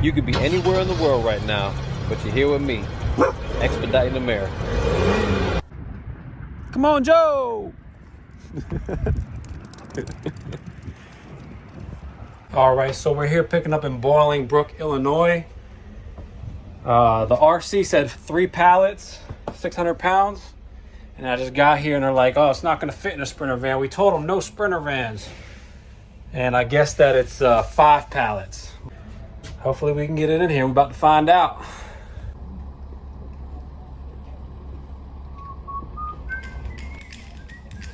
You could be anywhere in the world right now, but you're here with me, Expediting America. Come on, Joe! All right, so we're here picking up in Bolingbrook, Illinois. The RC said 3 pallets, 600 pounds. And I just got here and they're like, oh, it's not gonna fit in a Sprinter van. We told them no Sprinter vans. And I guess that it's 5 pallets. Hopefully we can get it in here. We're about to find out.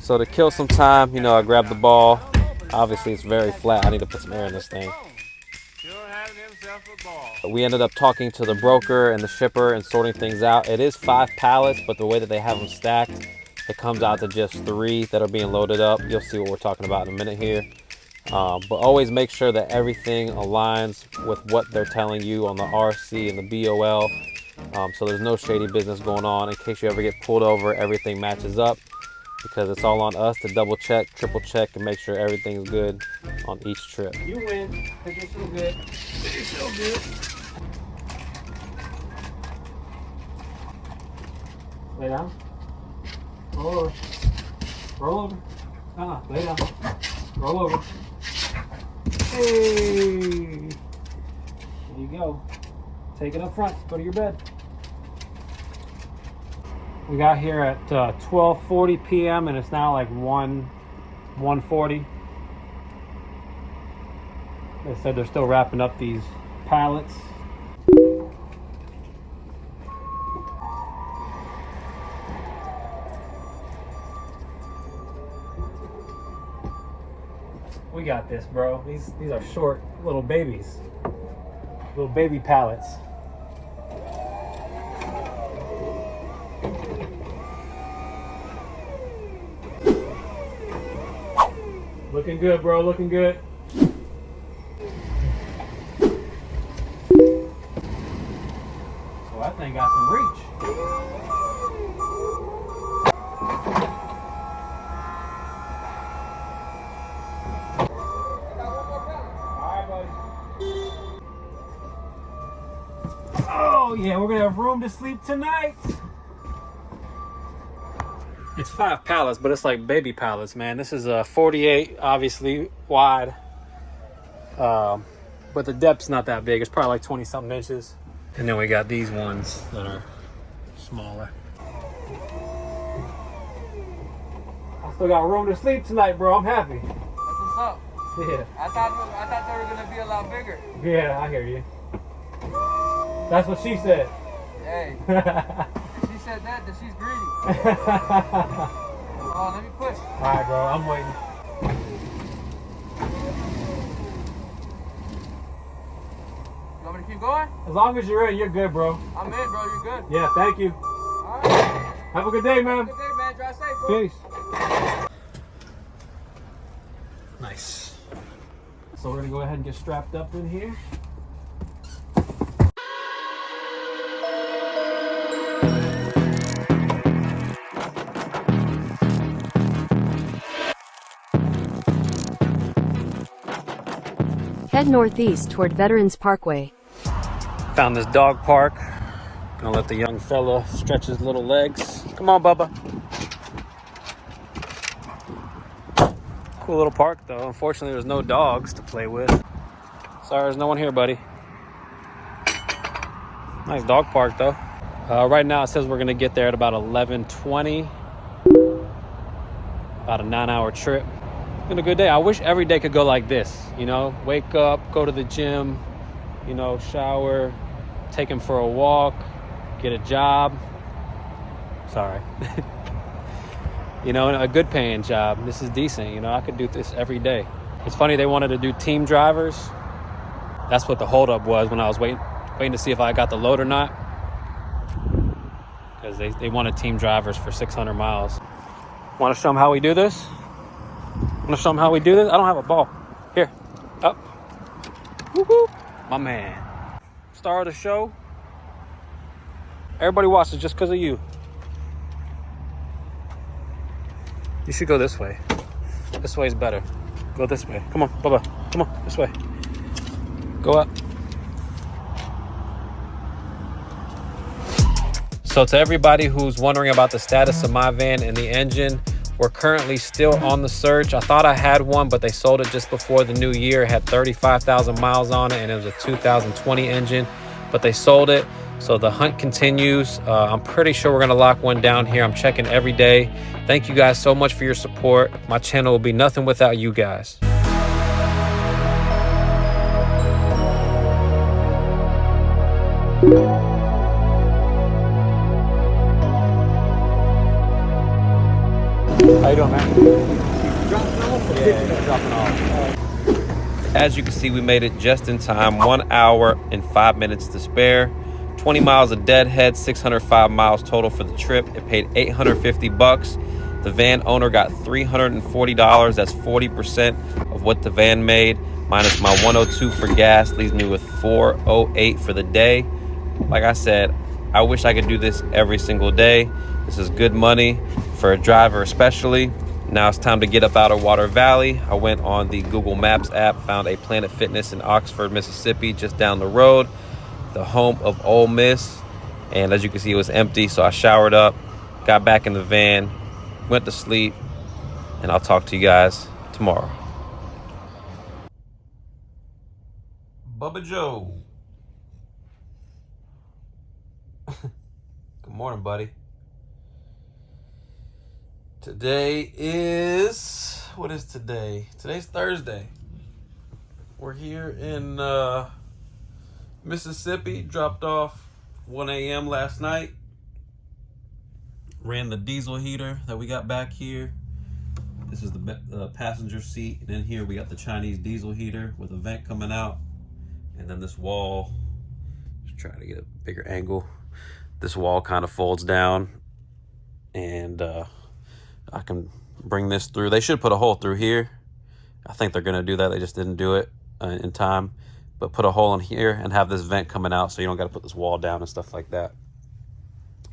So to kill some time, I grabbed the ball. Obviously it's very flat. I need to put some air in this thing. We ended up talking to the broker and the shipper and sorting things out. It is 5 pallets, but the way that they have them stacked, it comes out to just 3 that are being loaded up. You'll see what we're talking about in a minute here. But always make sure that everything aligns with what they're telling you on the RC and the BOL. So there's no shady business going on. In case you ever get pulled over, everything matches up, because it's all on us to double check, triple check, and make sure everything's good on each trip. You win, because you're so good. You're so good. Lay down. Roll over. Roll over. Lay down. Roll over. Hey! There you go. Take it up front. Go to your bed. We got here at 12:40 p.m. and it's now like 1:40. They said they're still wrapping up these pallets. We got this, bro. These are short little babies. Little baby pallets. Looking good, bro. Looking good. So that thing got some reach. Oh yeah, we're gonna have room to sleep tonight. It's 5 pallets, but it's like baby pallets, man. This is a 48, obviously wide, but the depth's not that big. It's probably like 20 something inches. And then we got these ones that are smaller. I still got room to sleep tonight, bro. I'm happy. That's what's up. Yeah. I thought they were gonna be a lot bigger. Yeah, I hear you. That's what she said. Hey. She said that she's greedy. Oh, let me push. All right, bro. I'm waiting. You want me to keep going? As long as you're in, you're good, bro. I'm in, bro. You're good. Yeah, thank you. All right. Have a good day, man. Good day, man. Drive safe, bro. Peace. Nice. So we're gonna go ahead and get strapped up in here. Head northeast toward Veterans Parkway. Found this dog park. Gonna let the young fella stretch his little legs. Come on, Bubba. Cool little park, though. Unfortunately, there's no dogs to play with. Sorry, there's no one here, buddy. Nice dog park, though. Right now, it says we're gonna get there at about 11:20. About a 9-hour trip. It's been a good day. I wish every day could go like this. Wake up, go to the gym, shower, take him for a walk, get a job. Sorry. A good paying job. This is decent. I could do this every day. It's funny, they wanted to do team drivers. That's what the holdup was when I was waiting to see if I got the load or not. Because they wanted team drivers for 600 miles. Want to show them how we do this? Want to show them how we do this? I don't have a ball. Here, up. Woo-hoo. My man. Star of the show. Everybody watches just because of you. You should go this way. This way is better. Go this way. Come on, Bubba. Come on, this way. Go up. So to everybody who's wondering about the status of my van and the engine, we're currently still on the search. I thought I had one, but they sold it just before the new year. It had 35,000 miles on it, and it was a 2020 engine, but they sold it. So the hunt continues. I'm pretty sure we're gonna lock one down here. I'm checking every day. Thank you guys so much for your support. My channel will be nothing without you guys. How you doing, man? Dropping off? Yeah, dropping off. As you can see, we made it just in time. 1 hour and 5 minutes to spare. 20 miles of deadhead, 605 miles total for the trip. It paid $850. The van owner got $340. That's 40% of what the van made, minus my 102 for gas, leaves me with 408 for the day. Like I said, I wish I could do this every single day. This is good money for a driver especially. Now it's time to get up out of Water Valley. I went on the Google Maps app, found a Planet Fitness in Oxford, Mississippi, just down the road, the home of Ole Miss. And as you can see, it was empty, so I showered up, got back in the van, went to sleep, and I'll talk to you guys tomorrow. Bubba Joe. Good morning, buddy. Today is, what is today? Today's Thursday. We're here in Mississippi. Dropped off 1 a.m. last night. Ran the diesel heater that we got back here. This is the passenger seat. And in here we got the Chinese diesel heater with a vent coming out. And then this wall, just trying to get a bigger angle. This wall kind of folds down, and I can bring this through. They should put a hole through here. I think they're gonna do that. They just didn't do it in time. But put a hole in here and have this vent coming out, so you don't got to put this wall down and stuff like that.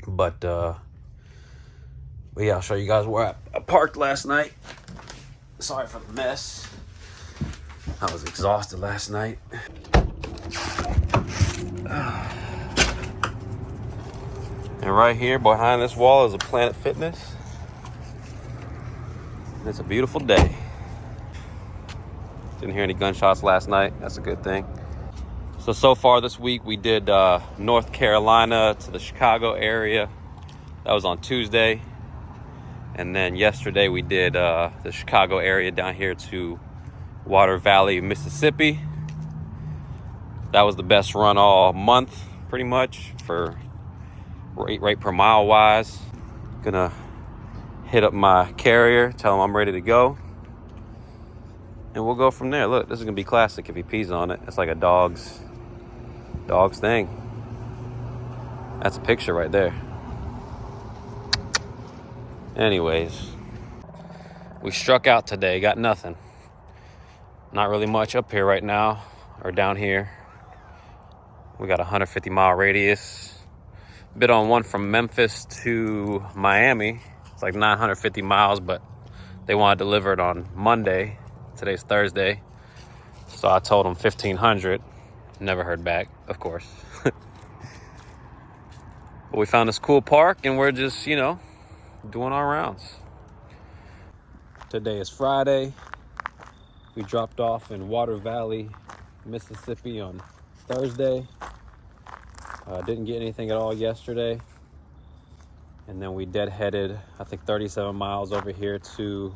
But yeah, I'll show you guys where I parked last night. Sorry for the mess. I was exhausted last night. And right here behind this wall is a Planet Fitness. It's a beautiful day. Didn't hear any gunshots last night. That's a good thing. So far this week we did North Carolina to the Chicago area. That was on Tuesday. And then yesterday we did the Chicago area down here to Water Valley, Mississippi. That was the best run all month, pretty much, for rate per mile wise. Gonna hit up my carrier, tell him I'm ready to go, and we'll go from there. Look, this is gonna be classic if he pees on it. It's like a dog's thing. That's a picture right there. Anyways, we struck out today, got nothing. Not really much up here right now, or down here. We got a 150-mile radius. Bid on one from Memphis to Miami. It's like 950 miles, but they want to deliver it on Monday. Today's Thursday. So I told them 1,500. Never heard back, of course. But we found this cool park, and we're just, doing our rounds. Today is Friday. We dropped off in Water Valley, Mississippi on Thursday. Didn't get anything at all yesterday. And then we deadheaded, I think 37 miles over here to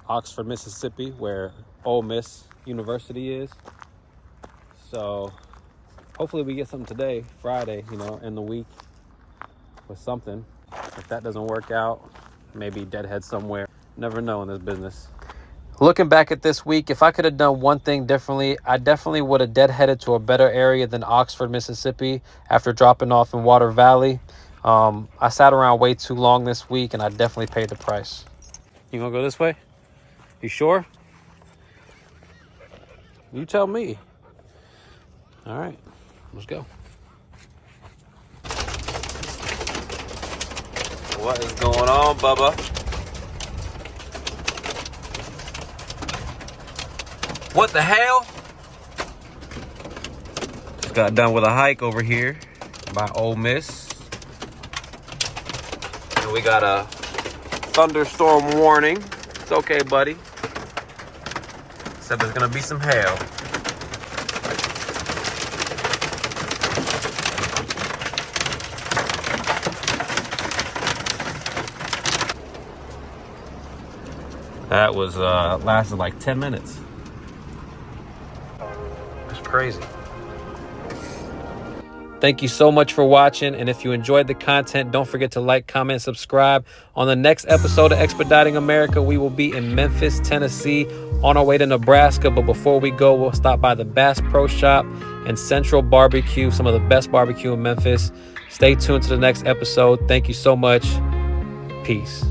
Oxford, Mississippi, where Ole Miss University is. So hopefully we get something today, Friday, in the week with something. If that doesn't work out, maybe deadhead somewhere. Never know in this business. Looking back at this week, if I could have done one thing differently, I definitely would have deadheaded to a better area than Oxford, Mississippi after dropping off in Water Valley. I sat around way too long this week, and I definitely paid the price. You gonna go this way? You sure? You tell me. All right, let's go. What is going on, Bubba? What the hell? Just got done with a hike over here. by Ole Miss. And we got a thunderstorm warning. It's okay, buddy. Said there's gonna be some hail. That was lasted like 10 minutes. It's crazy. Thank you so much for watching, and if you enjoyed the content, don't forget to like, comment, subscribe. On the next episode of Expediting America, we will be in Memphis, Tennessee, on our way to Nebraska. But before we go, we'll stop by the Bass Pro Shop and Central Barbecue, some of the best barbecue in Memphis. Stay tuned to the next episode. Thank you so much. Peace.